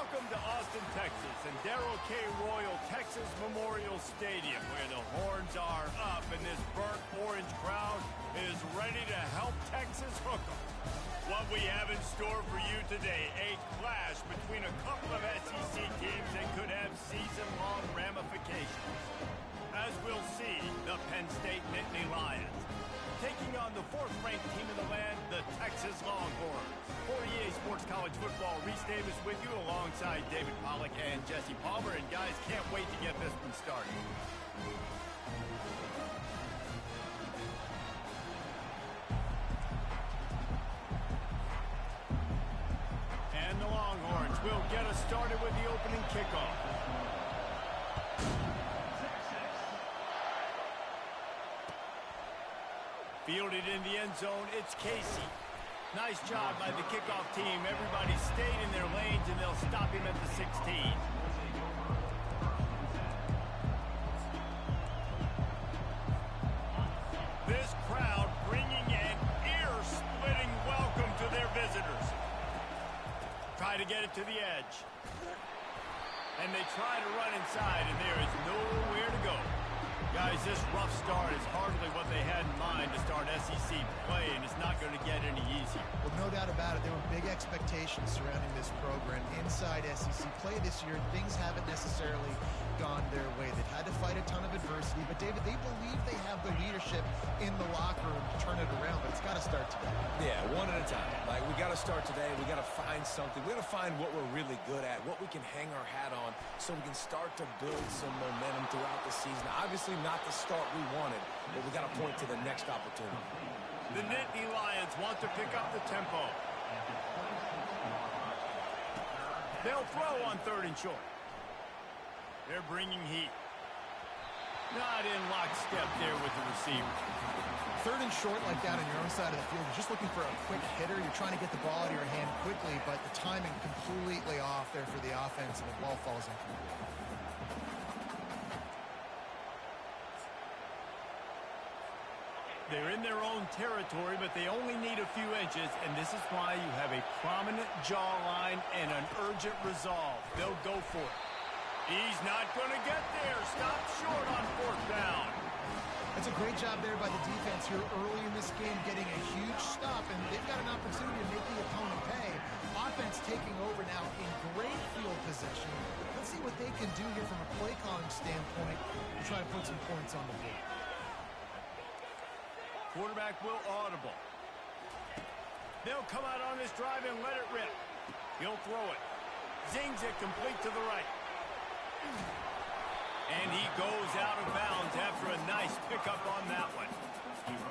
Welcome to Austin, Texas, and Darrell K. Royal Texas Memorial Stadium, where the horns are up and this burnt orange crowd is ready to help Texas hook 'em. What we have in store for you today, a clash between a couple of SEC teams that could have season-long ramifications. As we'll see, the Penn State Nittany Lions taking on the fourth-ranked team in the land, the Texas Longhorns. For EA Sports College Football, Reese Davis with you alongside David Pollack and Jesse Palmer. And guys, can't wait to get this one started. And the Longhorns will get us started with the opening kickoff. Fielded in the end zone, it's Casey. Nice job by the kickoff team. Everybody stayed in their lanes, and they'll stop him at the 16. This crowd bringing an ear-splitting welcome to their visitors. Try to get it to the edge. And they try to run inside, and there is nowhere to go. Guys, this rough start is hardly what they had in mind to start SEC play, and it's not going to get any easier. Well, no doubt about it. There were big expectations surrounding this program inside SEC play this year. Things haven't necessarily gone their way. They've had to fight a ton of adversity, but, David, they believe they have the leadership in the locker room to turn it around, but it's got to start today. Yeah, one at a time. Like, we got to start today. We got to find something. We got to find what we're really good at, what we can hang our hat on, so we can start to build some momentum throughout the season. Obviously, not the start we wanted, but we got to point to the next opportunity. The Nittany Lions want to pick up the tempo. They'll throw on 3rd and short. They're bringing heat. Not in lockstep there with the receiver. 3rd and short like that on your own side of the field. You're just looking for a quick hitter. You're trying to get the ball out of your hand quickly, but the timing completely off there for the offense, and the ball falls incomplete. They're in their own territory, but they only need a few inches, and this is why you have a prominent jawline and an urgent resolve. They'll go for it. He's not going to get there. Stop short on 4th down. That's a great job there by the defense here early in this game, getting a huge stop, and they've got an opportunity to make the opponent pay. Offense taking over now in great field position. Let's see what they can do here from a play calling standpoint and try to put some points on the board. Quarterback will audible. They'll come out on this drive and let it rip. He'll throw it. Zings it complete to the right. And he goes out of bounds after a nice pickup on that one.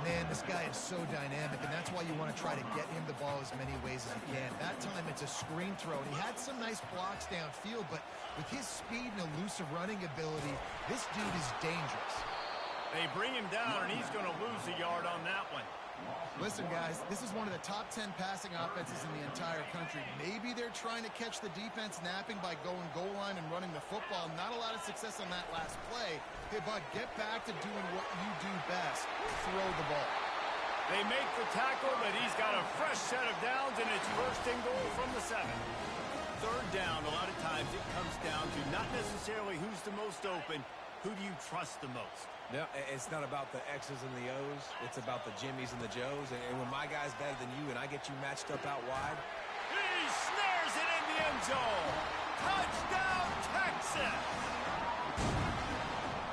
Man, this guy is so dynamic, and that's why you want to try to get him the ball as many ways as you can. That time it's a screen throw, and he had some nice blocks downfield, but with his speed and elusive running ability, this dude is dangerous. They bring him down, and he's going to lose a yard on that one. Listen, guys, this is one of the top 10 passing offenses in the entire country. Maybe they're trying to catch the defense napping by going goal line and running the football. Not a lot of success on that last play. Hey, bud, get back to doing what you do best. Throw the ball. They make the tackle, but he's got a fresh set of downs, and it's 1st and goal from the 7. 3rd down, a lot of times it comes down to not necessarily who's the most open, who do you trust the most? No, it's not about the X's and the O's. It's about the Jimmies and the Joes. And when my guy's better than you and I get you matched up out wide. He snares it in the end zone. Touchdown, Texas!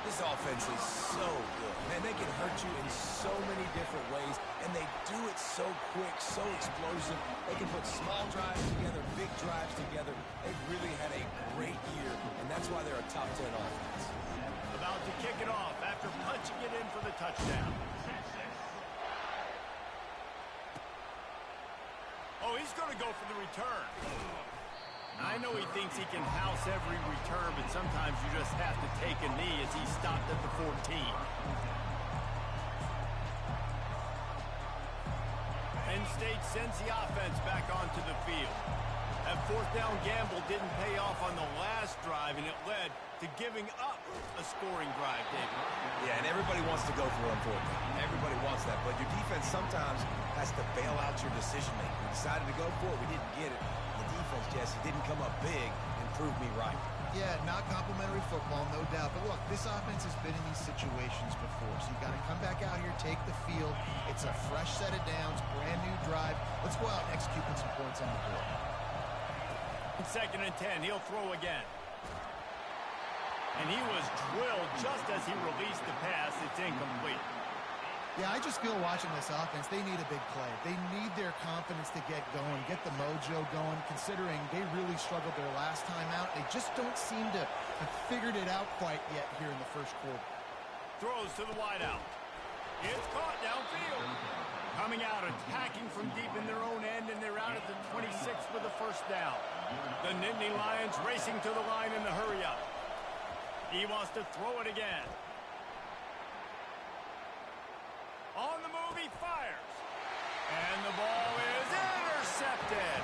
This offense is so good. Man, they can hurt you in so many different ways, and they do it so quick, so explosive. They can put small drives together, big drives together. They've really had a great year, and that's why they're a top 10 offense. About to kick it off after punching it in for the touchdown. Oh, he's going to go for the return. I know he thinks he can house every return, but sometimes you just have to take a knee as he stopped at the 14. Penn State sends the offense back onto the field. That 4th down gamble didn't pay off on the last drive, and it led to giving up a scoring drive, David. Yeah, and everybody wants to go for it on 4th down. Everybody wants that, but your defense sometimes has to bail out your decision-making. We decided to go for it. We didn't get it. The defense, Jesse, didn't come up big, and prove me right. Yeah, not complimentary football, no doubt. But look, this offense has been in these situations before, so you got to come back out here, take the field. It's a fresh set of downs, brand new drive. Let's go out and execute with some points on the board. 2nd and 10, he'll throw again. And he was drilled just as he released the pass. It's incomplete. Yeah, I just feel watching this offense, they need a big play. They need their confidence to get going, get the mojo going, considering they really struggled their last time out. They just don't seem to have figured it out quite yet here in the first quarter. Throws to the wideout. It's caught downfield. Coming out, attacking from deep in their own end, and they're out at the 26 for the first down. The Nittany Lions racing to the line in the hurry-up. He wants to throw it again. On the move, he fires. And the ball is intercepted.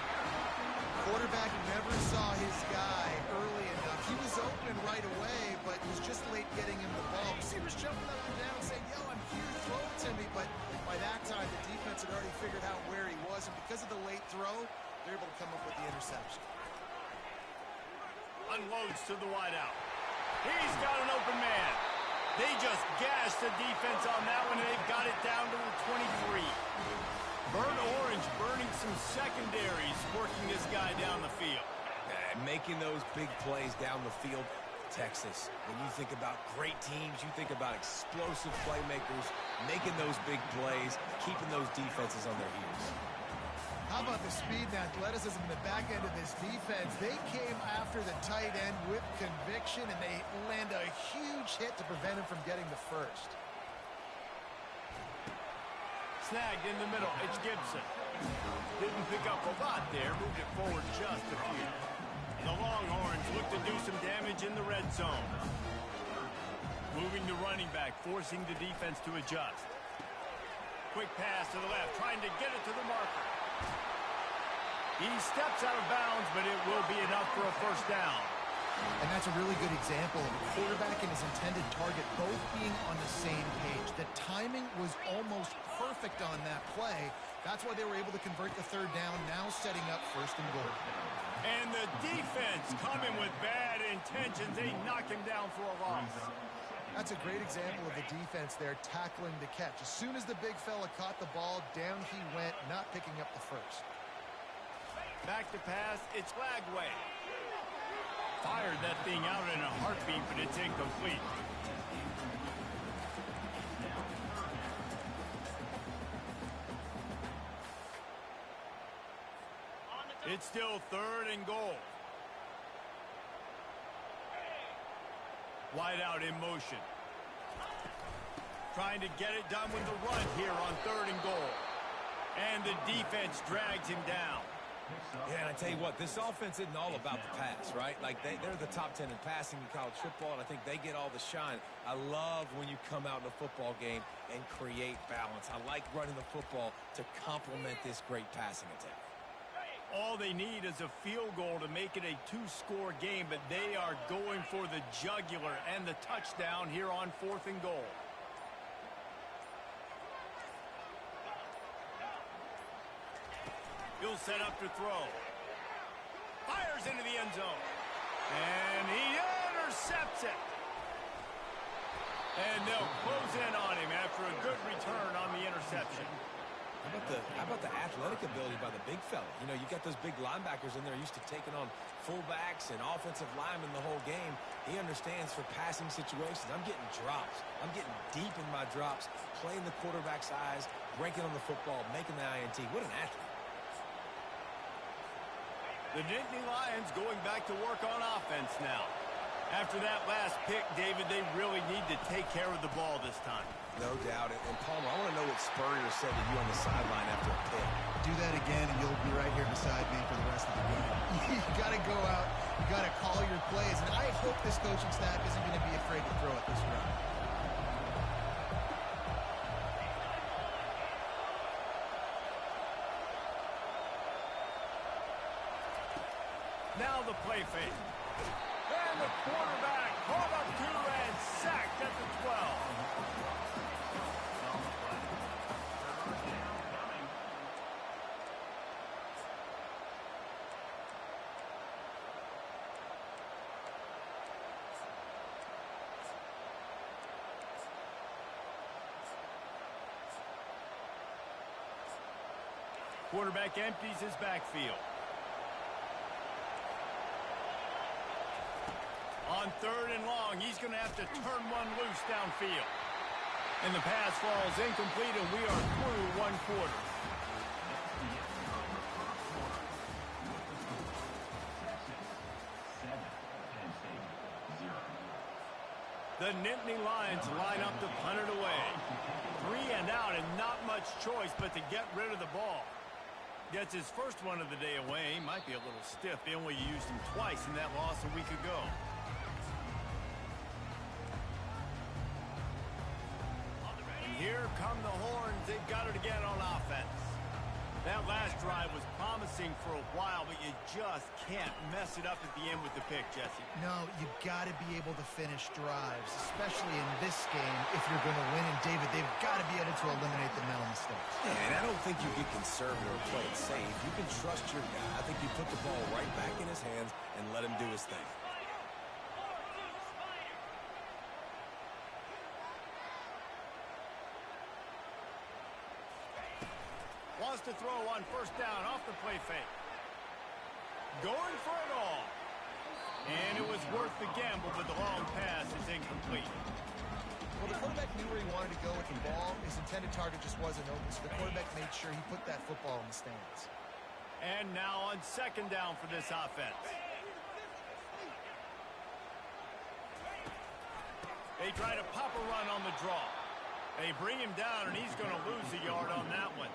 Quarterback never saw his guy early enough. He was open right away, but was just late getting him the ball. Receivers jumping up and down saying, yo, I'm here, throw it to me. But by that time, the defense had already figured out where he was. And because of the late throw, they're able to come up with the interception. Unloads to the wideout. He's got an open man. They just gashed the defense on that one, and they've got it down to the 23. Burnt Orange burning some secondaries, working this guy down the field. And making those big plays down the field. Texas, when you think about great teams, you think about explosive playmakers, making those big plays, keeping those defenses on their heels. How about the speed and athleticism in the back end of this defense? They came after the tight end with conviction, and they land a huge hit to prevent him from getting the first. Snagged in the middle. It's Gibson. Didn't pick up a lot there. Moved it forward just a few. The Longhorns look to do some damage in the red zone. Moving the running back, forcing the defense to adjust. Quick pass to the left, trying to get it to the marker. He steps out of bounds, but it will be enough for a first down. And that's a really good example of a quarterback and his intended target both being on the same page. The timing was almost perfect on that play. That's why they were able to convert the third down, now setting up 1st and goal. And the defense coming with bad intentions. They knock him down for a loss. That's a great example of the defense there tackling the catch. As soon as the big fella caught the ball, down he went, not picking up the first. Back to pass, it's Lagway. Fired that thing out in a heartbeat, but it's incomplete. It's still 3rd and goal. Wide out in motion. Trying to get it done with the run here on 3rd and goal. And the defense drags him down. Yeah, and I tell you what, this offense isn't all about the pass, right? Like, they're the top 10 in passing in college football, and I think they get all the shine. I love when you come out in a football game and create balance. I like running the football to complement this great passing attack. All they need is a field goal to make it a 2-score game, but they are going for the jugular and the touchdown here on 4th and goal. He'll set up to throw. Fires into the end zone. And he intercepts it. And they'll close in on him after a good return on the interception. How about the athletic ability by the big fella? You know, you got those big linebackers in there used to taking on fullbacks and offensive linemen the whole game. He understands for passing situations. I'm getting drops. I'm getting deep in my drops, playing the quarterback's eyes, breaking on the football, making the INT. What an athlete. The Nittany Lions going back to work on offense now. After that last pick, David, they really need to take care of the ball this time. No doubt. And Palmer, I want to know what Spurrier said to you on the sideline after a pick. Do that again, and you'll be right here beside me for the rest of the game. You got to go out. You got to call your plays. And I hope this coaching staff isn't going to be afraid to throw it this round. Now the play fake. And the quarterback caught up to and sacked at the 12. Quarterback empties his backfield. On 3rd and long, he's going to have to turn one loose downfield. And the pass falls incomplete, and we are through one quarter. The Nittany Lions line up to punt it away. 3 and out and not much choice but to get rid of the ball. Gets his first one of the day away. He might be a little stiff. They only used him twice in that loss a week ago. And here come the horns. They've got it again on offense. That last drive was promising for a while, but you just can't mess it up at the end with the pick, Jesse. No, you've got to be able to finish drives, especially in this game if you're going to win. And, David, they've got to be able to eliminate the mental mistakes. Yeah, and I don't think you get conservative or play it safe. You can trust your guy. I think you put the ball right back in his hands and let him do his thing. Wants to throw on 1st down off the play fake. Going for it all. And it was worth the gamble, but the long pass is incomplete. Well, the quarterback knew where he wanted to go with the ball. His intended target just wasn't open, so the quarterback made sure he put that football in the stands. And now on 2nd down for this offense. They try to pop a run on the draw. They bring him down, and he's going to lose a yard on that one.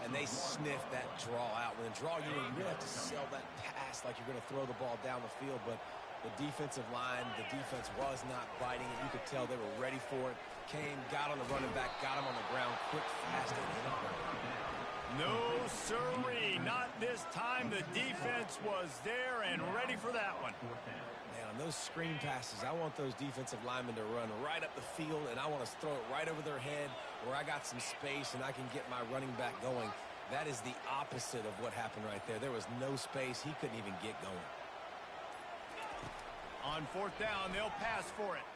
And they sniff that draw out. When a draw, you really have to sell that pass like you're going to throw the ball down the field. But the defensive line, the defense was not biting it. You could tell they were ready for it. Came, got on the running back, got him on the ground, quick, fast, and hit him. No, sirree. Not this time. The defense was there and ready for that one. Man, on those screen passes, I want those defensive linemen to run right up the field, and I want to throw it right over their head where I got some space and I can get my running back going. That is the opposite of what happened right there. There was no space. He couldn't even get going. On 4th down, they'll pass for it.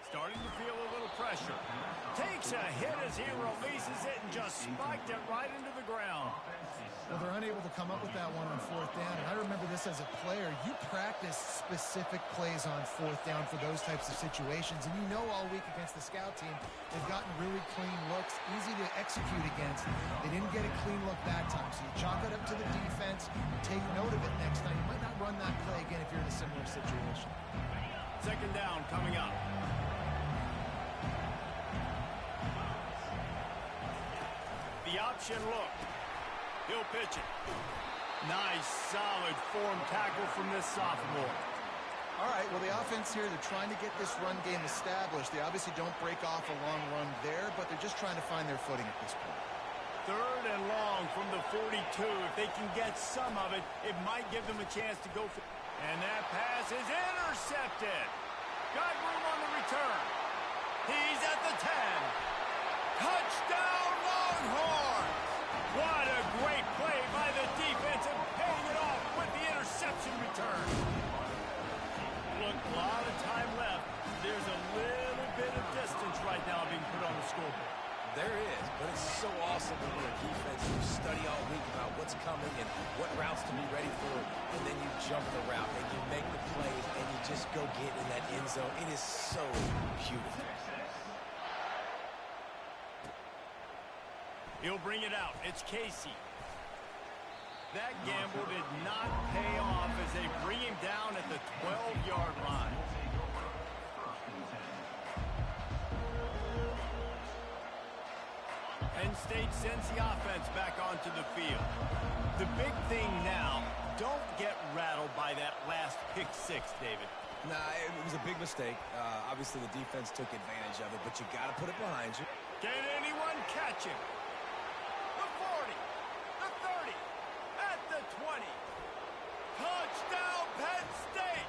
Starting to feel a little pressure. Takes a hit as he releases it and just spiked it right into the ground. Well, they're unable to come up with that one on 4th down. And I remember this as a player. You practice specific plays on 4th down for those types of situations. And you know all week against the scout team, they've gotten really clean looks, easy to execute against. They didn't get a clean look that time. So you chalk it up to the defense. Take note of it next time. You might not run that play again if you're in a similar situation. 2nd down coming up. The option look. He'll pitch it. Nice, solid form tackle from this sophomore. All right, well, the offense here, they're trying to get this run game established. They obviously don't break off a long run there, but they're just trying to find their footing at this point. 3rd and long from the 42. If they can get some of it, it might give them a chance to go for it. And that pass is intercepted. Got room on the return. He's at the 10. Touchdown, Longhorns! What a great play by the defense and paying it off with the interception return. Look, a lot of time left. There's a little bit of distance right now being put on the scoreboard. There is, but it's so awesome when you're a defense. You study all week about what's coming and what routes to be ready for, and then you jump the route and you make the plays and you just go get in that end zone. It is so beautiful. He'll bring it out. It's Casey. That gamble did not pay off as they bring him down at the 12-yard line. Penn State sends the offense back onto the field. The big thing now, don't get rattled by that last pick six, David. Nah, it was a big mistake. Obviously, the defense took advantage of it, but you got to put it behind you. Can anyone catch him? The 40, the 30, at the 20. Touchdown, Penn State!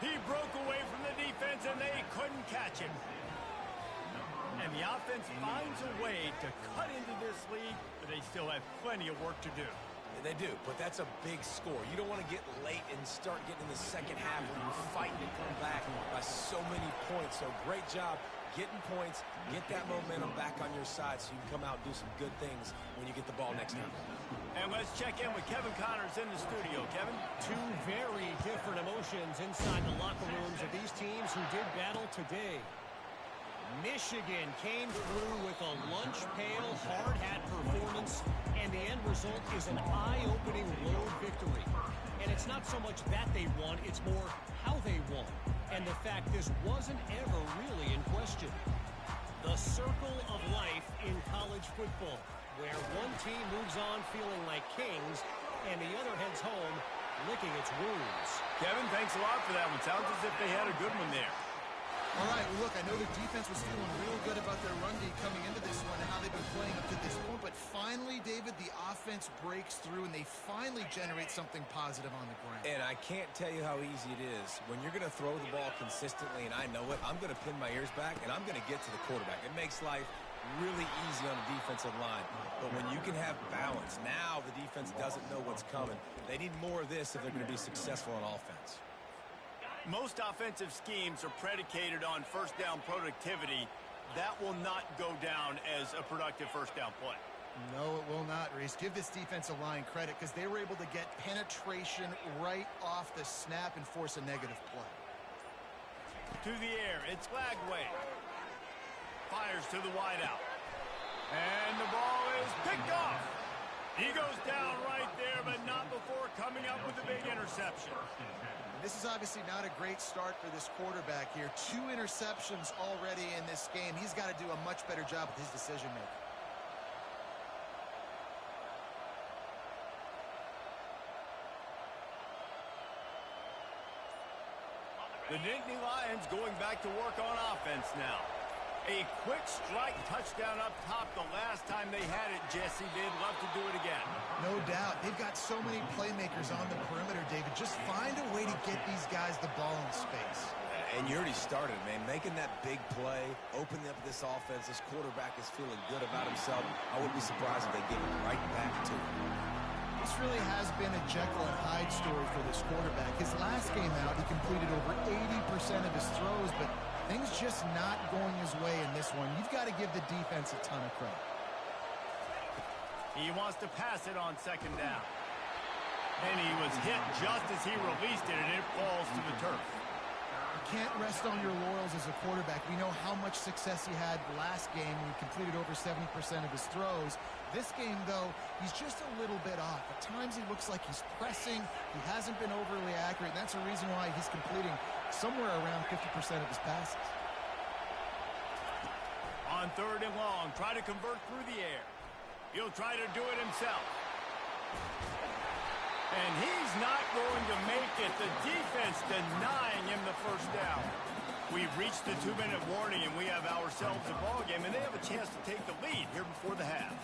He broke away from the defense, and they couldn't catch him. And the offense finds a way to cut into this lead, but they still have plenty of work to do. They do, but that's a big score. You don't want to get late and start getting in the second half where you're fighting to come back by so many points. So great job getting points, get that momentum back on your side so you can come out and do some good things when you get the ball next time. And let's check in with Kevin Connors in the studio. Kevin? Two very different emotions inside the locker rooms of these teams who did battle today. Michigan came through with a lunch pail, hard hat performance, and the end result is an eye-opening road victory. And it's not so much that they won, it's more how they won. And the fact this wasn't ever really in question. The circle of life in college football, where one team moves on feeling like kings, and the other heads home licking its wounds. Kevin, thanks a lot for that one. Sounds as if they had a good one there. All right, well, look, I know the defense was feeling real good about their run D coming into this one and how they've been playing up to this point, but finally, David, the offense breaks through and they finally generate something positive on the ground. And I can't tell you how easy it is. When you're going to throw the ball consistently, and I know it, I'm going to pin my ears back, and I'm going to get to the quarterback. It makes life really easy on the defensive line. But when you can have balance, now the defense doesn't know what's coming. They need more of this if they're going to be successful on offense. Most offensive schemes are predicated on first down productivity. That will not go down as a productive first down play. No, it will not, Reese. Give this defensive line credit because they were able to get penetration right off the snap and force a negative play. To the air, it's Lagway. Fires to the wideout. And the ball is picked off. He goes down right there, but not before coming up with a big interception. This is obviously not a great start for this quarterback here. 2 interceptions already in this game. He's got to do a much better job with his decision-making. The Nittany Lions going back to work on offense now. A quick strike touchdown up top the last time they had it, Jesse. They'd love to do it again. No doubt. They've got so many playmakers on the perimeter, David. Just find a way to get these guys the ball in space. And you already started, man. Making that big play, opening up this offense. This quarterback is feeling good about himself. I wouldn't be surprised if they give it right back to him. This really has been a Jekyll and Hyde story for this quarterback. His last game out, he completed over 80% of his throws, but things just not going his way in this one. You've got to give the defense a ton of credit. He wants to pass it on second down. And he was hit just as he released it, and it falls to the turf. You can't rest on your laurels as a quarterback. We know how much success he had last game when he completed over 70% of his throws. This game, though, he's just a little bit off. At times he looks like he's pressing. He hasn't been overly accurate, and that's the reason why he's completing somewhere around 50% of his passes. On third and long, try to convert through the air. He'll try to do it himself. And he's not going to make it. The defense denying him the first down. We've reached the 2-minute warning, and we have ourselves a ball game, and they have a chance to take the lead here before the half.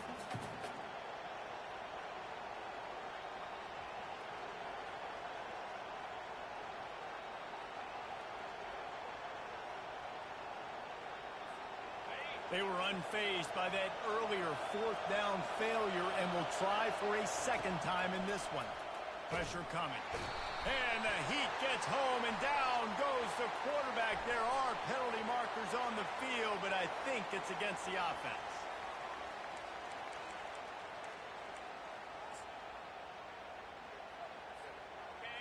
They were unfazed by that earlier fourth down failure and will try for a second time in this one. Pressure coming. And the heat gets home, and down goes the quarterback. There are penalty markers on the field, but I think it's against the offense.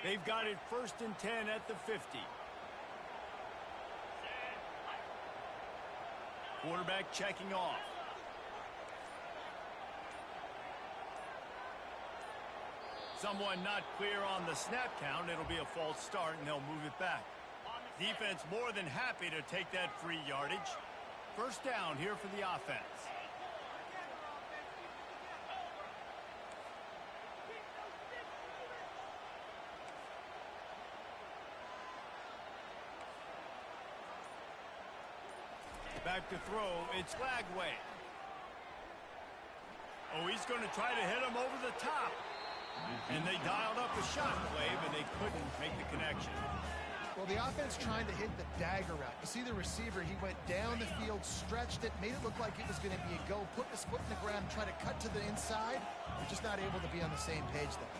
They've got it 1st and 10 at the 50. Quarterback checking off. Someone not clear on the snap count. It'll be a false start, and they'll move it back. Defense more than happy to take that free yardage. First down here for the offense. Back to throw, it's Lagway. Oh, he's going to try to hit him over the top. And they dialed up a shot play, but they couldn't make the connection. Well, the offense trying to hit the dagger route. You see the receiver, he went down the field, stretched it, made it look like it was going to be a go, put his foot in the ground, try to cut to the inside. They're just not able to be on the same page there.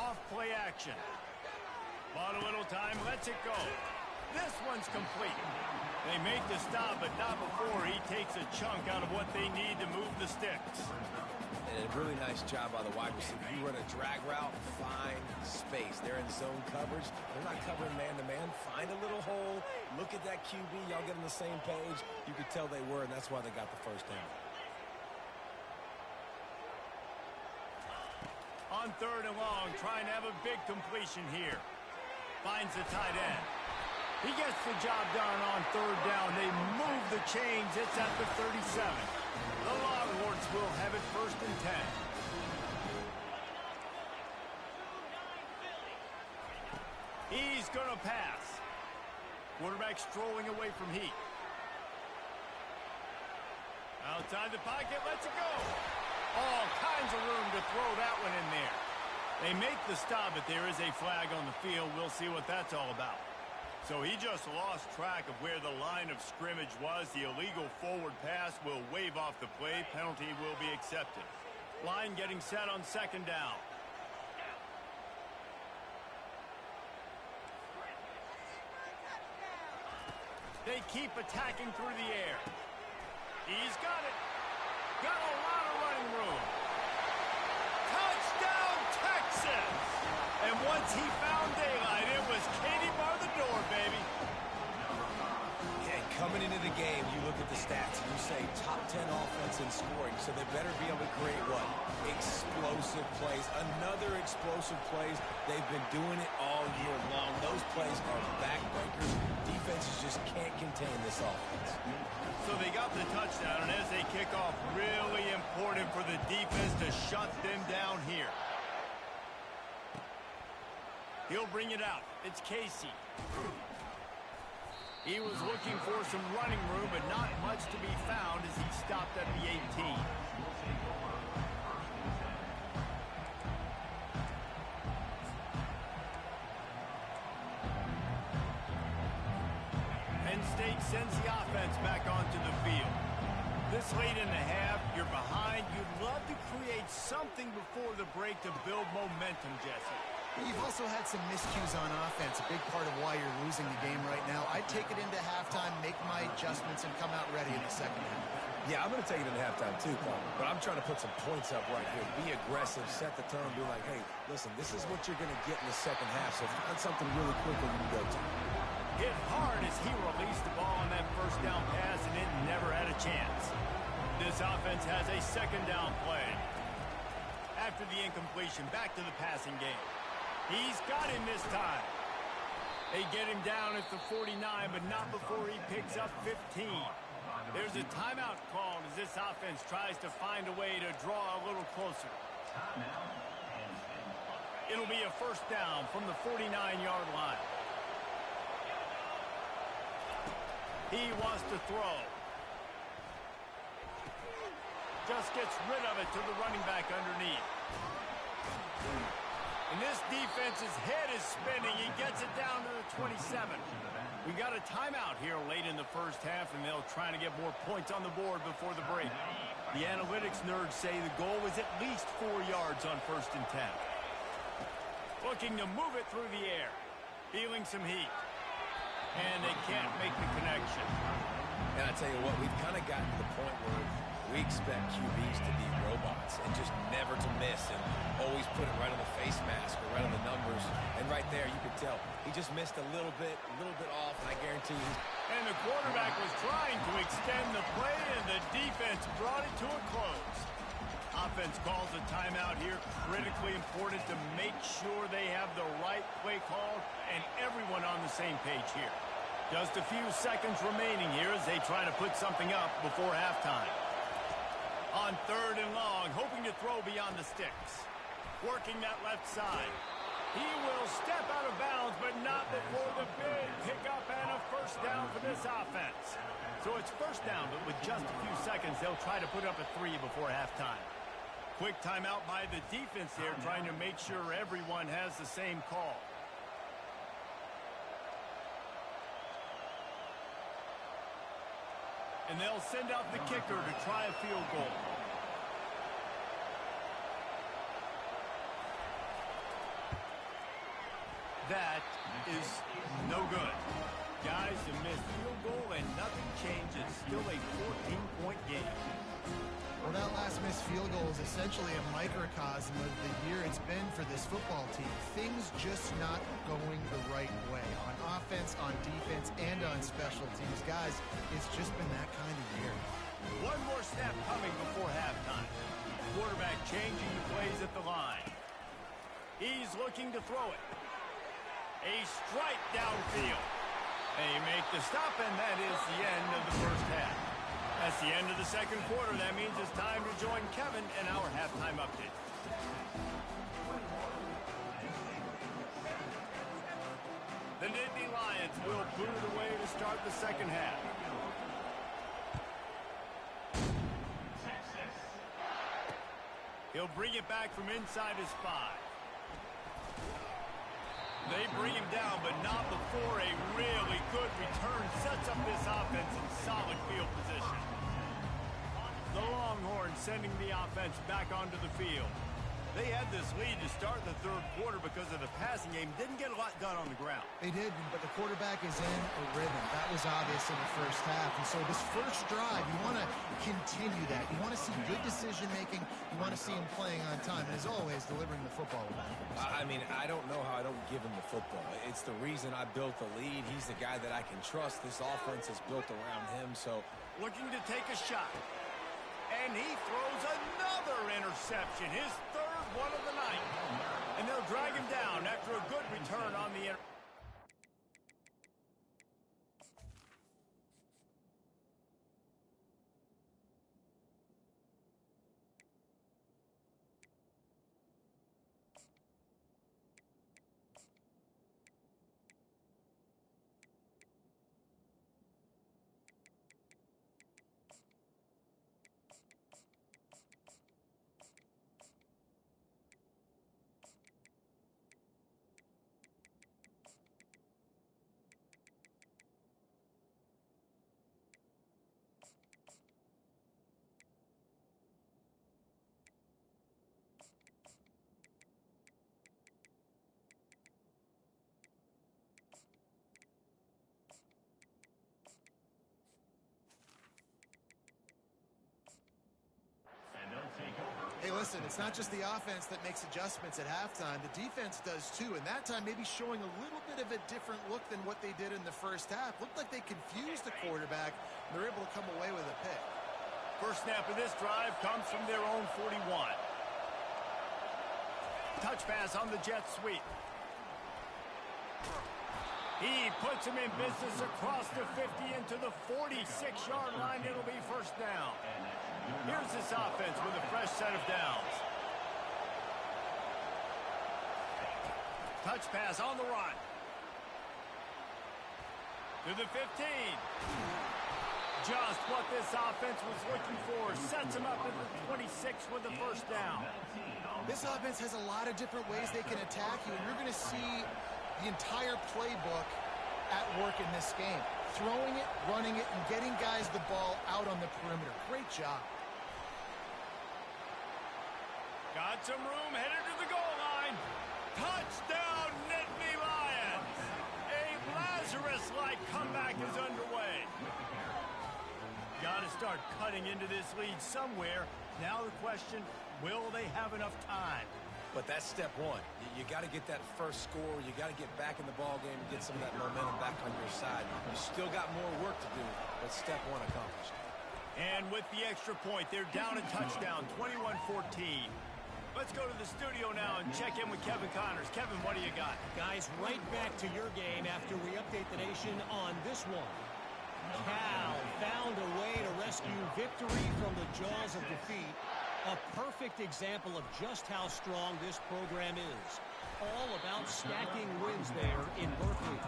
Off play action. Bought a little time, lets it go. This one's complete. They make the stop, but not before he takes a chunk out of what they need to move the sticks. And a really nice job by the wide receiver. You run a drag route, find space. They're in zone coverage. They're not covering man-to-man. Find a little hole. Look at that QB. Y'all get on the same page. You could tell they were, and that's why they got the first down. On 3rd and long, trying to have a big completion here. Finds the tight end. He gets the job done on 3rd down. They move the chains. It's at the 37. The Longhorns will have it 1st and 10. He's going to pass. Quarterback strolling away from Heat. Outside the pocket, lets it go. All kinds of room to throw that one in there. They make the stop, but there is a flag on the field. We'll see what that's all about. So he just lost track of where the line of scrimmage was. The illegal forward pass will wave off the play. Penalty will be accepted. Line getting set on 2nd down. They keep attacking through the air. He's got it. Got a lot of running room. Touchdown, Texas! And once he found daylight, it was Katie bar the door, baby. Yeah, coming into the game, you look at the stats and you say top 10 offense in scoring, so they better be able to create what? Explosive plays. Another explosive plays. They've been doing it all year long. Those plays are backbreakers. Defenses just can't contain this offense. So they got the touchdown, and as they kick off, really important for the defense to shut them down here. He'll bring it out. It's Casey. He was looking for some running room, but not much to be found as he stopped at the 18. Penn State sends the offense back onto the field. This late in the half, you're behind. You'd love to create something before the break to build momentum, Jesse. You've also had some miscues on offense, a big part of why you're losing the game right now. I'd take it into halftime, make my adjustments, and come out ready in the 2nd half. Yeah, I'm going to take it into halftime too, Paul. But I'm trying to put some points up right here. Be aggressive, set the tone, be like, hey, listen, this is what you're going to get in the 2nd half, so find something really quick that you can go to. Hit hard as he released the ball on that 1st down pass, and it never had a chance. This offense has a 2nd down play. After the incompletion, back to the passing game. He's got him this time. They get him down at the 49, but not before he picks up 15. There's a timeout called as this offense tries to find a way to draw a little closer. It'll be a 1st down from the 49-yard line. He wants to throw. Just gets rid of it to the running back underneath. And this defense's head is spinning. He gets it down to the 27. We got a timeout here late in the 1st half, and they'll try to get more points on the board before the break. The analytics nerds say the goal is at least 4 yards on 1st and 10. Looking to move it through the air. Feeling some heat. And they can't make the connection. And I tell you what, we've kind of gotten to the point where we expect QBs to be robots and just never to miss and always put it right on the face mask or right on the numbers. And right there, you could tell he just missed a little bit off, and I guarantee you. And the quarterback was trying to extend the play, and the defense brought it to a close. Offense calls a timeout here. Critically important to make sure they have the right play call and everyone on the same page here. Just a few seconds remaining here as they try to put something up before halftime. On 3rd and long, hoping to throw beyond the sticks. Working that left side. He will step out of bounds, but not before the big pickup and a 1st down for this offense. So it's 1st down, but with just a few seconds, they'll try to put up a 3 before halftime. Quick timeout by the defense here, trying to make sure everyone has the same call. And they'll send out the kicker to try a field goal. That is no good. Got a 14-point game. Well, that last missed field goal is essentially a microcosm of the year it's been for this football team. Things just not going the right way on offense, on defense, and on special teams. Guys, it's just been that kind of year. One more snap coming before halftime. Quarterback changing the plays at the line. He's looking to throw it. A strike downfield. They make the stop, and that is the end of the first half. That's the end of the second quarter. That means it's time to join Kevin in our halftime update. The Nittany Lions will boot it away to start the second half. He'll bring it back from inside his 5. They bring him down, but not before a really good return sets up this offense in solid field position. The Longhorns sending the offense back onto the field. They had this lead to start the third quarter because of the passing game. Didn't get a lot done on the ground. They did, but the quarterback is in a rhythm. That was obvious in the first half. And so this first drive, you want to continue that. You want to see good decision-making. You want to see him playing on time. And as always, delivering the football. I mean, I don't know how I don't give him the football. It's the reason I built the lead. He's the guy that I can trust. This offense is built around him, so. Looking to take a shot. And he throws another interception. His third one of the night. And they'll drag him down after a good return on the interception. Hey, listen, it's not just the offense that makes adjustments at halftime. The defense does too, and that time maybe showing a little bit of a different look than what they did in the first half. Looked like they confused the quarterback, and they're able to come away with a pick. First snap of this drive comes from their own 41. Touch pass on the jet sweep. He puts him in business across the 50 into the 46-yard line. It'll be first down. Here's this offense with a fresh set of downs. Touch pass on the run. To the 15. Just what this offense was looking for. Sets him up at the 26 with the first down. This offense has a lot of different ways they can attack you, and you're going to see the entire playbook at work in this game. Throwing it, running it, and getting guys the ball out on the perimeter. Great job. Got some room, headed to the goal line. Touchdown, Nittany Lions. A Lazarus-like comeback is underway. Got to start cutting into this lead somewhere. Now the question, will they have enough time? But that's step one. You got to get that first score. You got to get back in the ball game and get some of that momentum back on your side. You still got more work to do, but step one accomplished. And with the extra point, they're down a touchdown, 21-14. Let's go to the studio now and check in with Kevin Connors. Kevin, what do you got? Guys, right back to your game after we update the nation on this one. Cal found a way to rescue victory from the jaws of defeat. A perfect example of just how strong this program is. All about stacking wins there in Berkeley.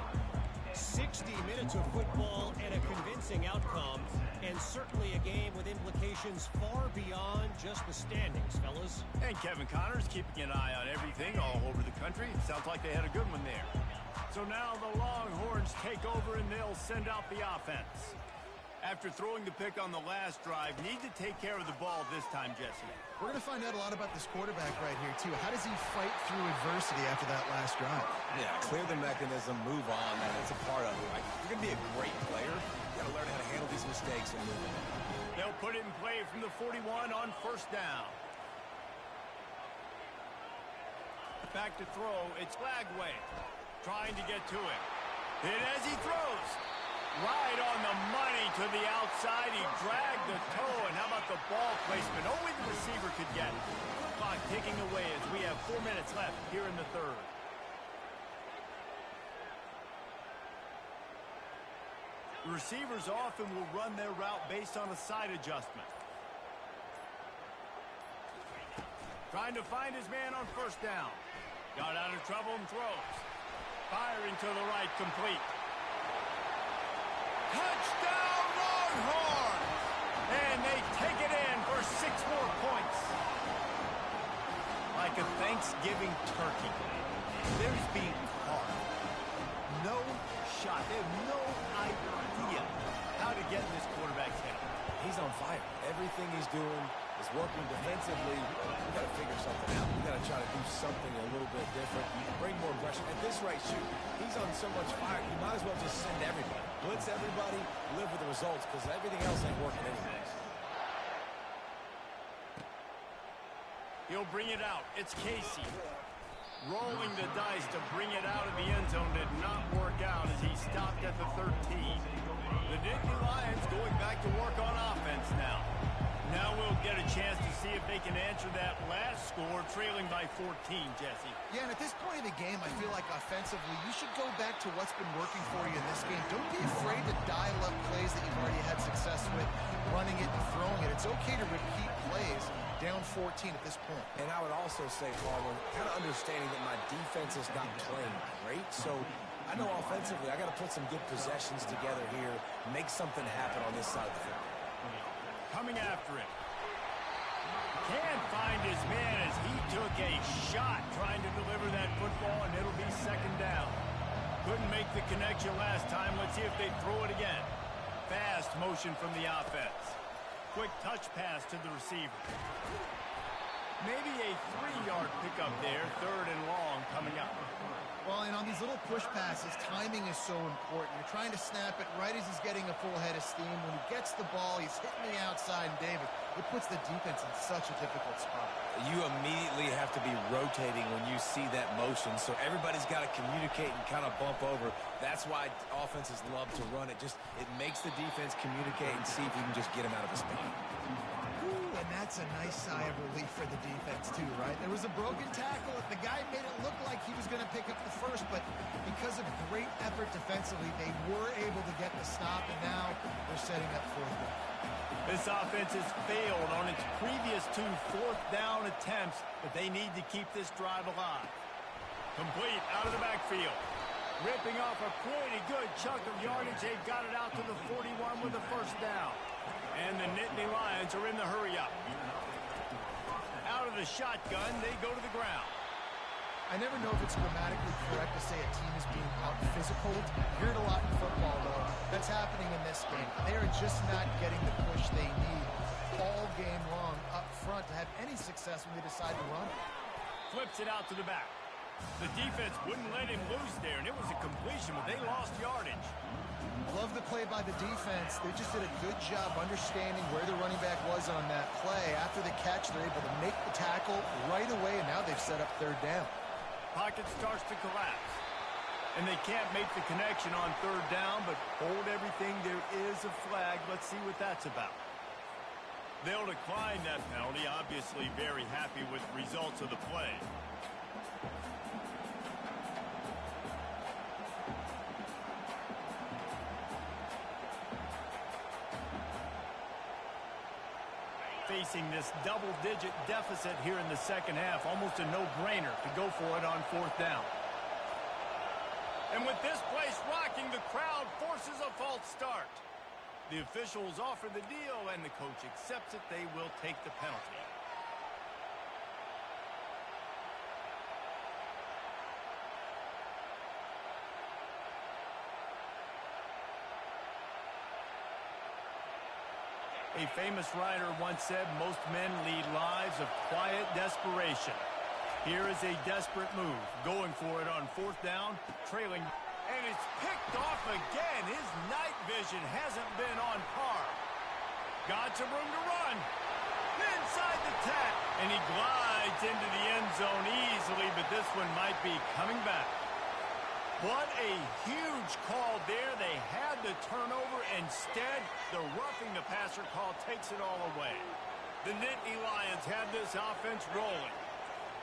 60 minutes of football and a convincing outcome, and certainly a game with implications far beyond just the standings, fellas. And Kevin Connors keeping an eye on everything all over the country. Sounds like they had a good one there. So now the Longhorns take over and they'll send out the offense. After throwing the pick on the last drive, need to take care of the ball this time, Jesse. We're going to find out a lot about this quarterback right here, too. How does he fight through adversity after that last drive? Yeah, clear the mechanism, move on. That's a part of it. Right? You're going to be a great player. You got to learn how to handle these mistakes and move on. They'll put it in play from the 41 on first down. Back to throw. It's Flagway trying to get to it. Hit as he throws. Right on the money to the outside. He dragged the toe. And how about the ball placement? Only the receiver could get it. Clock ticking away as we have 4 minutes left here in the third. The receivers often will run their route based on a side adjustment. Trying to find his man on first down. Got out of trouble and throws. Firing to the right, complete. Touchdown, Longhorns! And they take it in for 6 more points. Like a Thanksgiving turkey, there's being carved. No shot. They have no idea how to get in this quarterback's head. He's on fire. Everything he's doing is working defensively. We got to figure something out. We got to try to do something a little bit different. Bring more pressure. At this rate, shoot, he's on so much fire, you might as well just send everybody. Blitz everybody, live with the results, because everything else ain't working anyways. He'll bring it out. It's Casey. Rolling the dice to bring it out of the end zone did not work out as he stopped at the 13. The Nittany Lions going back to work on offense now. Now we'll get a chance to see if they can answer that last score, trailing by 14, Jesse. Yeah, and at this point in the game, I feel like offensively, you should go back to what's been working for you in this game. Don't be afraid to dial up plays that you've already had success with, running it and throwing it. It's okay to repeat plays down 14 at this point. And I would also say, Palmer, kind of understanding that my defense is not playing great, so I know offensively I got to put some good possessions together here, make something happen on this side of the field. Coming after him. Can't find his man as he took a shot trying to deliver that football, and it'll be second down. Couldn't make the connection last time. Let's see if they throw it again. Fast motion from the offense. Quick touch pass to the receiver. Maybe a 3-yard pickup there, third and long coming up. Well, and on these little push passes, timing is so important. You're trying to snap it right as he's getting a full head of steam. When he gets the ball, he's hitting the outside, and David, it puts the defense in such a difficult spot. You immediately have to be rotating when you see that motion, so everybody's got to communicate and kind of bump over. That's why offenses love to run it. It makes the defense communicate and see if you can just get him out of his spot. And that's a nice sigh of relief for the defense, too, right? There was a broken tackle. The guy made it look like he was going to pick up the first, but because of great effort defensively, they were able to get the stop, and now they're setting up fourth down. This offense has failed on its previous 2 fourth-down attempts, but they need to keep this drive alive. Complete out of the backfield. Ripping off a pretty good chunk of yardage. They've got it out to the 41 with the first down. And the Nittany Lions are in the hurry-up. Out of the shotgun, they go to the ground. I never know if it's grammatically correct to say a team is being out-physical. You hear it a lot in football, though. That's happening in this game. They are just not getting the push they need all game long up front to have any success when they decide to run. Flips it out to the back. The defense wouldn't let him loose there, and it was a completion, but they lost yardage. Love the play by the defense. They just did a good job understanding where the running back was on that play. After the catch, they're able to make the tackle right away, and now they've set up third down. Pocket starts to collapse. And they can't make the connection on third down, but hold everything. There is a flag. Let's see what that's about. They'll decline that penalty. Obviously very happy with the results of the play. Facing this double-digit deficit here in the second half, almost a no-brainer to go for it on fourth down. And with this place rocking, the crowd forces a false start. The officials offer the deal, and the coach accepts it. They will take the penalty. A famous writer once said, most men lead lives of quiet desperation. Here is a desperate move, going for it on fourth down, trailing, and it's picked off again. His night vision vision hasn't been on par. Got some room to run. Inside the 10. And he glides into the end zone easily, but this one might be coming back. What a huge call there. They had the turnover. Instead, the roughing the passer call takes it all away. The Nittany Lions have this offense rolling.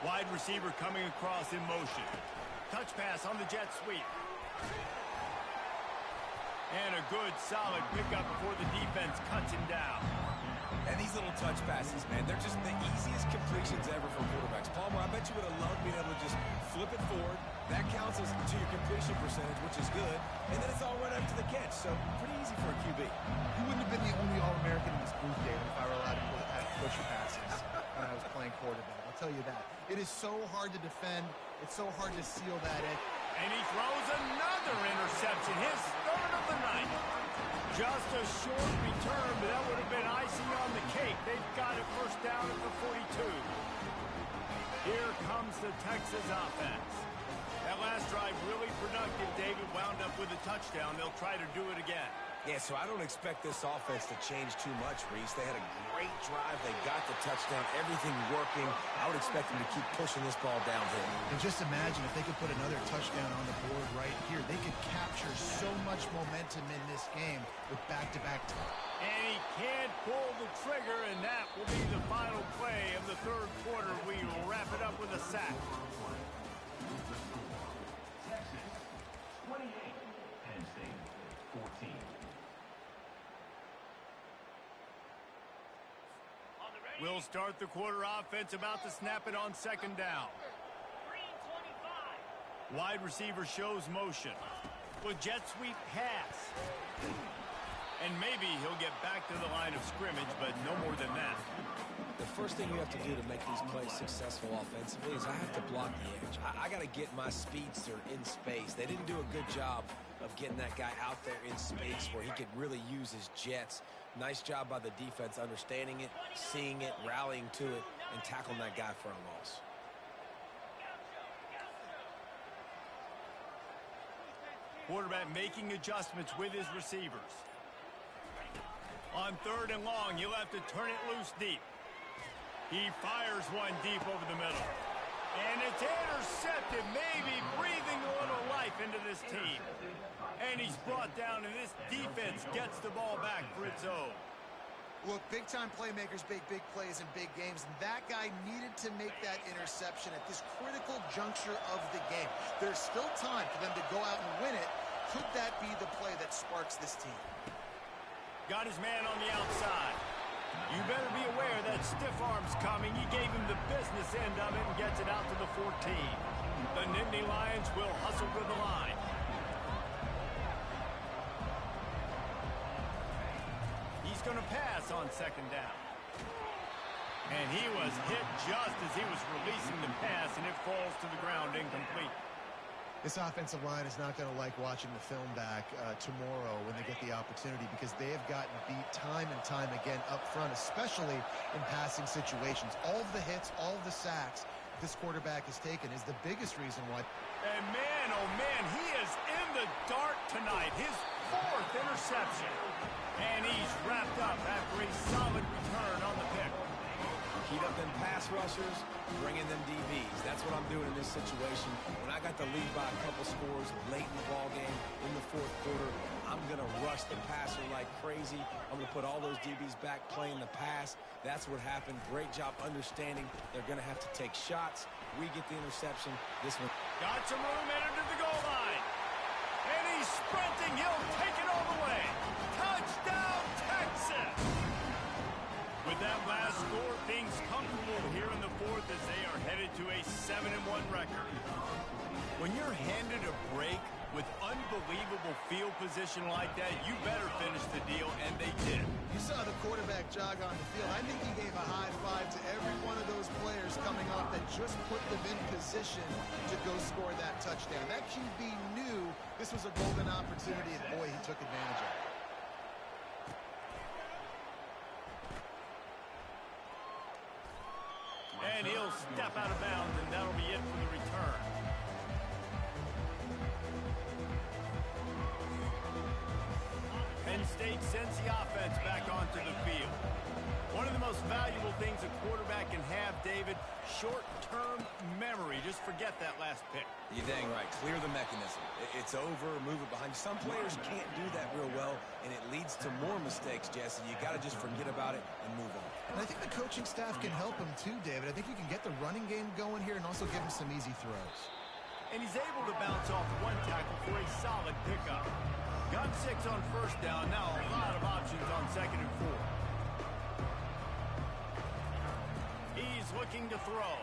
Wide receiver coming across in motion. Touch pass on the jet sweep. And a good, solid pickup before the defense cuts him down. And these little touch passes, man, they're just the easiest completions ever for quarterbacks. Palmer, I bet you would have loved being able to just flip it forward. That counts as to your completion percentage, which is good. And then it's all right up to the catch. So pretty easy for a QB. You wouldn't have been the only All-American in this booth, David, if I were allowed to push passes when I was playing quarterback. I'll tell you that. It is so hard to defend. It's so hard to seal that in. And he throws another interception, his third of the night. Just a short return, but that would have been icing on the cake. They've got it first down at the 42. Here comes the Texas offense. That last drive really productive. David wound up with a touchdown. They'll try to do it again. Yeah, so I don't expect this offense to change too much, Reese. They had a great drive. They got the touchdown. Everything working. I would expect them to keep pushing this ball downhill. And just imagine if they could put another touchdown on the board right here. They could capture so much momentum in this game with back-to-back time. And he can't pull the trigger, and that will be the final play of the third quarter. We will wrap it up with a sack. Texas, 28. Penn State, 14. We'll start the quarter. Offense about to snap it on second down. Wide receiver shows motion. With jet sweep pass. And maybe he'll get back to the line of scrimmage, but no more than that. The first thing you have to do to make these plays successful offensively is I have to block the edge. I got to get my speedster in space. They didn't do a good job of getting that guy out there in space where he could really use his jets. Nice job by the defense understanding it, seeing it, rallying to it, and tackling that guy for a loss. Quarterback making adjustments with his receivers. On third and long, he'll have to turn it loose deep. He fires one deep over the middle. And it's intercepted, maybe breathing a little life into this team. And he's brought down, and this defense gets the ball back for its own. Look, big-time playmakers make big plays in big games, and that guy needed to make that interception at this critical juncture of the game. There's still time for them to go out and win it. Could that be the play that sparks this team? Got his man on the outside. You better be aware that stiff arm's coming. He gave him the business end of it and gets it out to the 14. The Nittany Lions will hustle to the line. He's going to pass on second down. And he was hit just as he was releasing the pass, and it falls to the ground incomplete. This offensive line is not going to like watching the film back tomorrow when they get the opportunity, because they have gotten beat time and time again up front, especially in passing situations. All of the hits, all of the sacks this quarterback has taken is the biggest reason why. And man, oh man, he is in the dark tonight. His fourth interception. And he's wrapped up after a solid return on the pick. Heat up them pass rushers, bring in them DBs. That's what I'm doing in this situation. When I got the lead by a couple scores late in the ball game in the fourth quarter, I'm going to rush the passer like crazy. I'm going to put all those DBs back playing the pass. That's what happened. Great job understanding they're going to have to take shots. We get the interception. This one. Got some room, entered to the goal line. And he's sprinting. He'll take it all the way. Touchdown, Texas! With that last score, things comfortable here in the fourth as they are headed to a 7-1 record. When you're handed a break with unbelievable field position like that, you better finish the deal, and they did. You saw the quarterback jog on the field. I think he gave a high five to every one of those players coming off that just put them in position to go score that touchdown. That QB knew this was a golden opportunity, and boy, he took advantage of it. And he'll step out of bounds, and that'll be it for the return. Penn State sends the offense back onto the field. One of the most valuable things a quarterback can have, David, short-term memory. Just forget that last pick. You're dang right. Clear the mechanism. It's over, move it behind you. Some players can't do that real well, and it leads to more mistakes, Jesse. You got to just forget about it and move on. And I think the coaching staff can help him too, David. I think you can get the running game going here and also give him some easy throws. And he's able to bounce off one tackle for a solid pickup. Got 6 on first down. Now a lot of options on 2nd and 4. He's looking to throw.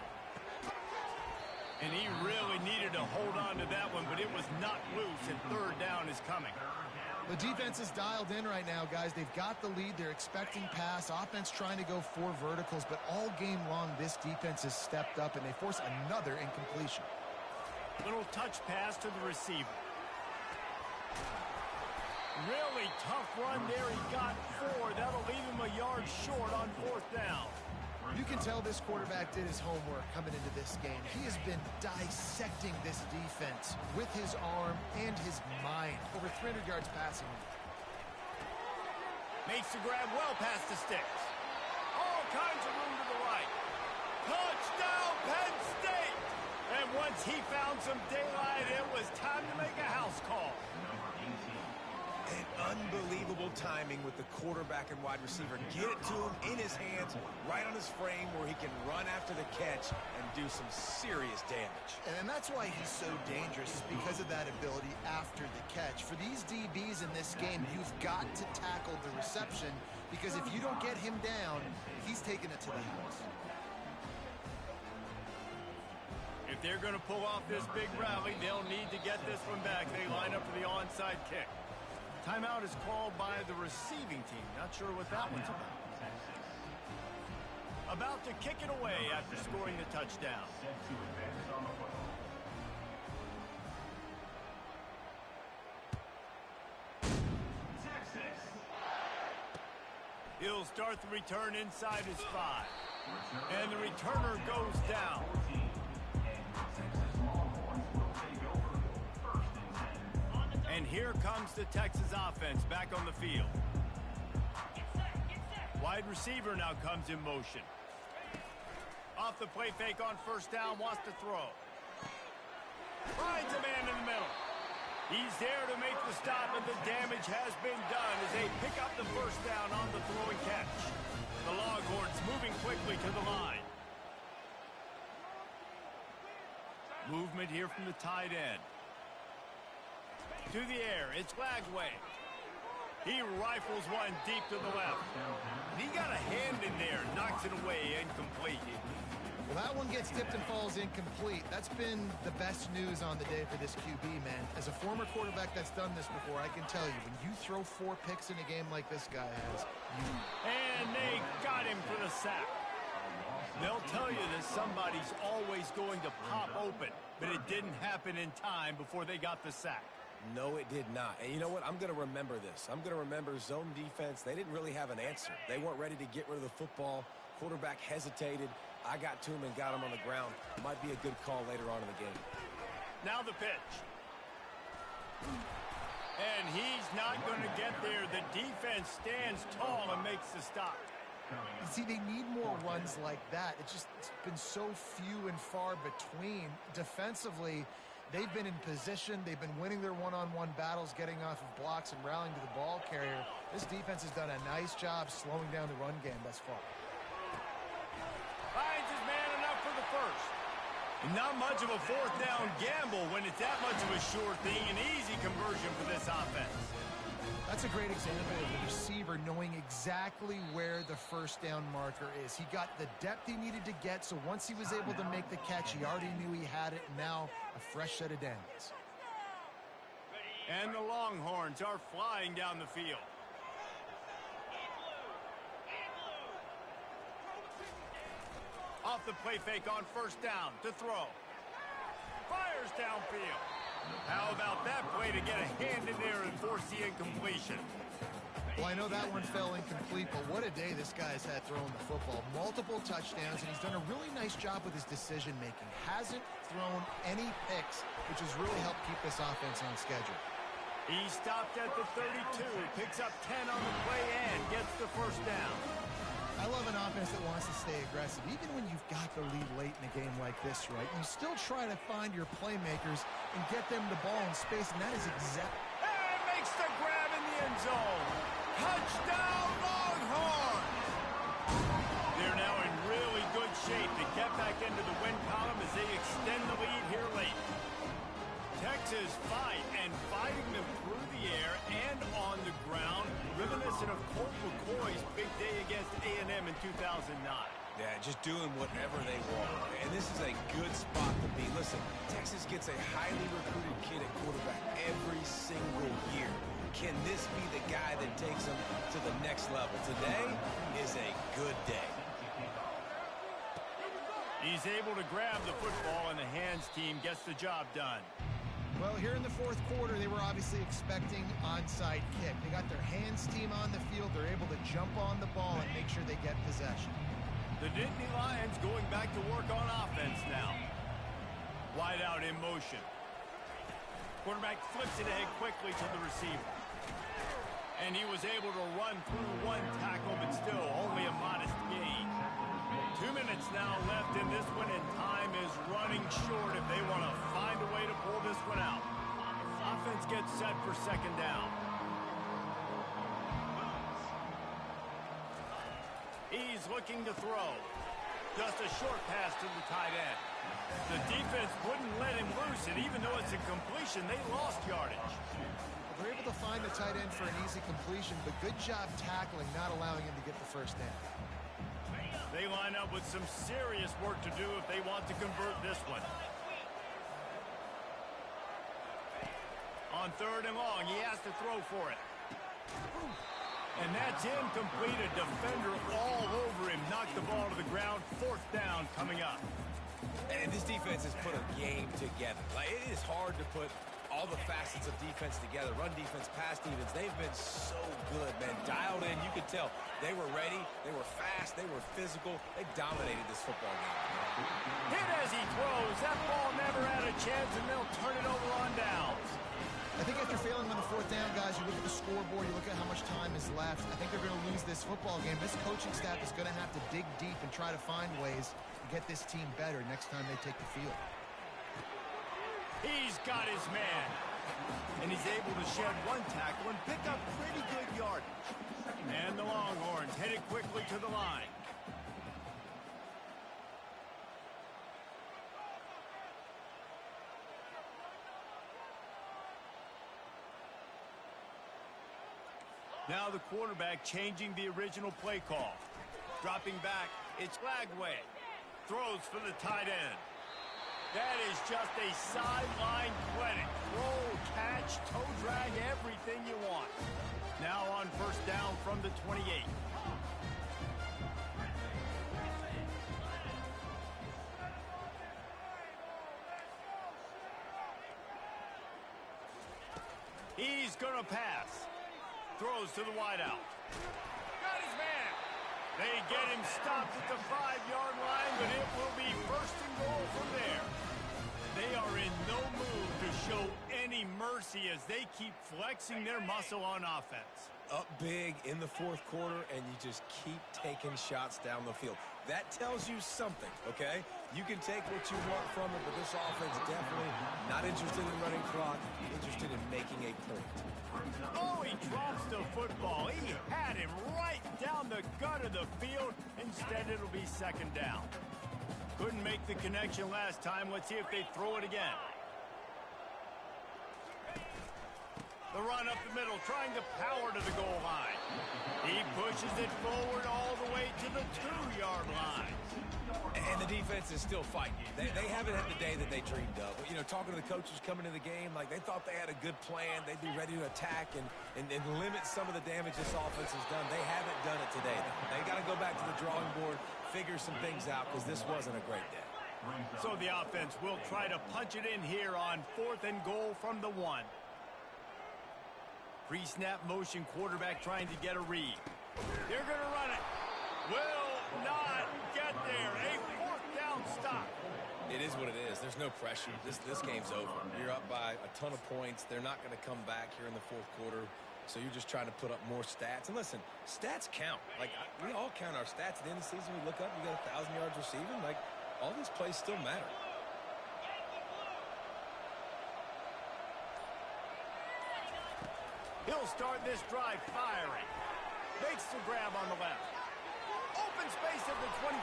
And he really needed to hold on to that one, but it was knocked loose, and 3rd down is coming. The defense is dialed in right now, guys. They've got the lead. They're expecting pass. Offense trying to go 4 verticals, but all game long, this defense has stepped up, and they force another incompletion. Little touch pass to the receiver. Really tough run there. He got 4. That'll leave him a yard short on 4th down. You can tell this quarterback did his homework coming into this game. He has been dissecting this defense with his arm and his mind. Over 300 yards passing. Makes the grab well past the sticks. All kinds of room to the right. Touchdown, Penn State! And once he found some daylight, it was time to make a house call. And unbelievable timing with the quarterback and wide receiver. Get it to him in his hands, right on his frame where he can run after the catch and do some serious damage. And that's why he's so dangerous, because of that ability after the catch. For these DBs in this game, you've got to tackle the reception, because if you don't get him down, he's taking it to the house. If they're going to pull off this big rally, they'll need to get this one back. They line up for the onside kick. Timeout is called by the receiving team. Not sure what that one's about. About to kick it away after scoring the touchdown. He'll start the return inside his 5. And the returner goes down. And here comes the Texas offense back on the field. Wide receiver now comes in motion. Off the play fake on first down, wants to throw. Finds a man in the middle. He's there to make the stop, and the damage has been done as they pick up the first down on the throw and catch. The Longhorns moving quickly to the line. Movement here from the tight end. To the air, it's Lagway. He rifles one deep to the left. He got a hand in there, knocks it away, incomplete. Well, that one gets tipped and falls incomplete. That's been the best news on the day for this QB, man. As a former quarterback that's done this before, I can tell you, when you throw 4 picks in a game like this guy has, And they got him for the sack. They'll tell you that somebody's always going to pop open, but it didn't happen in time before they got the sack. No, it did not. And you know what? I'm going to remember this. I'm going to remember zone defense. They didn't really have an answer. They weren't ready to get rid of the football. Quarterback hesitated. I got to him and got him on the ground. Might be a good call later on in the game. Now the pitch. And he's not going to get there. The defense stands tall and makes the stop. you see, they need more runs like that. It's been so few and far between. Defensively, they've been in position. They've been winning their one-on-one battles, getting off of blocks and rallying to the ball carrier. This defense has done a nice job slowing down the run game thus far. Finds his man enough for the first. Not much of a 4th down gamble when it's that much of a sure thing. An easy conversion for this offense. That's a great example of the receiver knowing exactly where the first down marker is. He got the depth he needed to get, so once he was able to make the catch, he already knew he had it, and now a fresh set of downs. And the Longhorns are flying down the field. Off the play fake on first down to throw. Fires downfield. How about that play to get a hand in there and force the incompletion? Well, I know that one fell incomplete, but what a day this guy's had throwing the football. Multiple touchdowns, and he's done a really nice job with his decision-making. Hasn't thrown any picks, which has really helped keep this offense on schedule. He stopped at the 32, picks up 10 on the play and gets the first down. I love an offense that wants to stay aggressive. Even when you've got the lead late in a game like this, right, you still try to find your playmakers and get them the ball in space, and that is exactly... And makes the grab in the end zone. Touchdown, Longhorns! They're now in really good shape to get back into the win column as they extend the lead here late. Texas fighting them through the air and on the ground, reminiscent of Colt McCoy's big day against A&M in 2009. Yeah, just doing whatever they want. And this is a good spot to be. Listen, Texas gets a highly recruited kid at quarterback every single year. Can this be the guy that takes them to the next level? Today is a good day. He's able to grab the football, and the hands team gets the job done. Well, here in the fourth quarter, they were obviously expecting onside kick. They got their hands team on the field. They're able to jump on the ball and make sure they get possession. The Nittany Lions going back to work on offense now. Wide out in motion. Quarterback flips it ahead quickly to the receiver. And he was able to run through one tackle, but still only a modest gain. 2 minutes now left in this one, and time is running short if they want to find a way to pull this one out. Offense gets set for second down. He's looking to throw. Just a short pass to the tight end. The defense wouldn't let him loose, and even though it's a completion, they lost yardage. Well, they're able to find the tight end for an easy completion, but good job tackling, not allowing him to get the first down. They line up with some serious work to do if they want to convert this one. On third and long, he has to throw for it. And that's incomplete. A defender all over him. Knocked the ball to the ground. Fourth down coming up. And this defense has put a game together. Like, it is hard to put all the facets of defense together. Run defense, pass defense. They've been so good, man. Dialed in. You could tell they were ready. They were fast. They were physical. They dominated this football game. Hit as he throws. That ball never had a chance, and they'll turn it over on downs. I think after failing on the fourth down, guys, you look at the scoreboard, you look at how much time is left. I think they're going to lose this football game. This coaching staff is going to have to dig deep and try to find ways to get this team better next time they take the field. He's got his man. And he's able to shed one tackle and pick up pretty good yardage. And the Longhorns headed quickly to the line. Now the quarterback changing the original play call. Dropping back, it's Lagway. Throws for the tight end. That is just a sideline clinic. Roll, catch, toe drag, everything you want. Now on first down from the 28. He's going to pass. Throws to the wideout. Got his man. They get him stopped at the 5-yard line, but it will be first and goal from there. They are in no mood to show any mercy as they keep flexing their muscle on offense. Up big in the fourth quarter, and you just keep taking shots down the field. That tells you something, okay? You can take what you want from it, but this offense definitely not interested in running clock, interested in making a point. Oh, he drops the football. He had him right down the gut of the field. Instead, it'll be second down. Couldn't make the connection last time. Let's see if they throw it again. The run up the middle, trying to power to the goal line. He pushes it forward all the way to the 2-yard line. And the defense is still fighting. They haven't had the day that they dreamed of. You know, talking to the coaches coming into the game, like they thought they had a good plan. They'd be ready to attack and limit some of the damage this offense has done. They haven't done it today. They got to go back to the drawing board, figure some things out, because this wasn't a great day. So the offense will try to punch it in here on fourth and goal from the 1. Pre-snap motion, quarterback trying to get a read. They're going to run it. Will not get there. A fourth down stop. It is what it is. There's no pressure. This game's over. You're up by a ton of points. They're not going to come back here in the fourth quarter. So you're just trying to put up more stats. And listen, stats count. Like, we all count our stats. At the end of the season, we look up, you got 1,000 yards receiving. Like, all these plays still matter. He'll start this drive firing. Makes the grab on the left. Open space at the 25.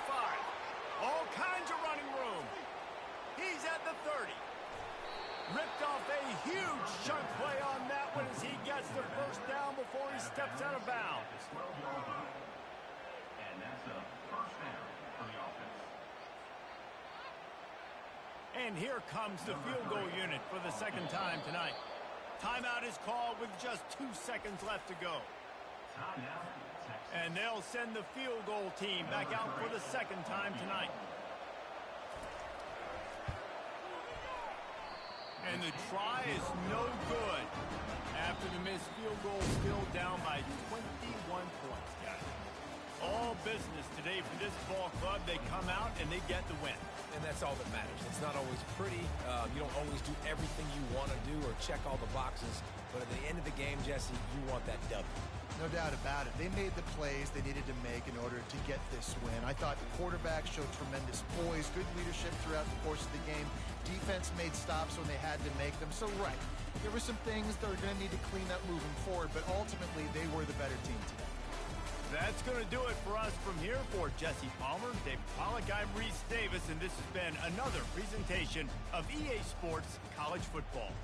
All kinds of running room. He's at the 30. Ripped off a huge chunk play on that one as he gets the first down before he steps out of bounds. And that's a first down for the offense. And here comes the field goal unit for the second time tonight. Timeout is called with just 2 seconds left to go. Timeout, Texas. And they'll send the field goal team back out for the second time tonight. And the try is no good. After the missed field goal, still down by 21 points, guys. All business today for this ball club. They come out and they get the win. And that's all that matters. It's not always pretty. You don't always do everything you want to do or check all the boxes. But at the end of the game, Jesse, you want that W. No doubt about it. They made the plays they needed to make in order to get this win. I thought the quarterback showed tremendous poise, good leadership throughout the course of the game. Defense made stops when they had to make them. So, right, there were some things that are going to need to clean up moving forward, but ultimately they were the better team today. That's going to do it for us from here. For Jesse Palmer, David Pollack, I'm Reese Davis, and this has been another presentation of EA Sports College Football.